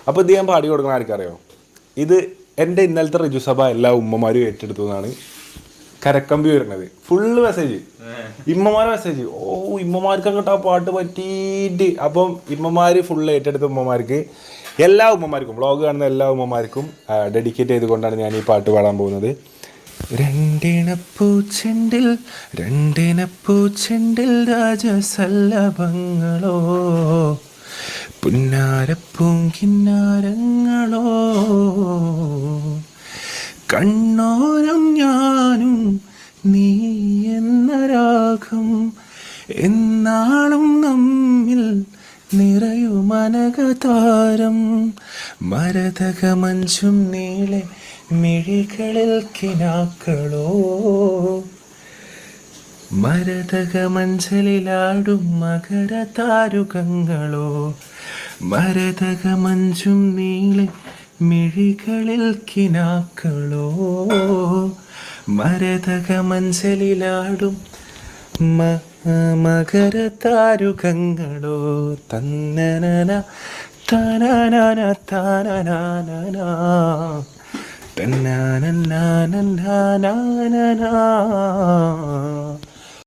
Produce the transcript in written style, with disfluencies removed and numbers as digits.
അപ്പോൾ ഇത് ഞാൻ പാടി കൊടുക്കുന്ന ആർക്കറിയോ? ഇത് എൻ്റെ ഇന്നലത്തെ ഋജുസഭ എല്ലാ ഉമ്മമാരും ഏറ്റെടുത്തു എന്നാണ് കരക്കമ്പി വരുന്നത്. ഫുള്ള് മെസ്സേജ് ഇമ്മമാരെ മെസ്സേജ്. ഇമ്മമാർക്ക് അങ്ങോട്ട് ആ പാട്ട് പറ്റിയിട്ട്. അപ്പം ഇമ്മമാർ ഫുള്ള് ഏറ്റെടുത്ത ഉമ്മമാർക്ക്, എല്ലാ ഉമ്മമാർക്കും, വ്ളോഗ് കാണുന്ന എല്ലാ ഉമ്മമാർക്കും ഡെഡിക്കേറ്റ് ചെയ്തുകൊണ്ടാണ് ഞാൻ ഈ പാട്ട് പാടാൻ പോകുന്നത്. രണ്ടിനപ്പൂച്ചെണ്ടിൽ രാജസല്ലഭങ്ങളോ, പുന്നാരപ്പൂങ്കിന്നാരങ്ങളോ, കണ്ണോരം ഞാനും നീ എന്ന രാഗം, എന്നാളും നമ്മിൽ നിറയുമനകതാരം, മരതകമഞ്ചും നീളെ മിഴികളിൽ കിനാക്കളോ, മരതകമഞ്ചലിലാടും മകരതാരുകങ്ങളോ, മരതകമഞ്ചും നീളെ മിഴികളിൽ കിനാക്കളോ, മരതകമഞ്ചലിലാടും മകരതാരുകങ്ങളോ, തന്നനന തനനന തനനന തന്നനന.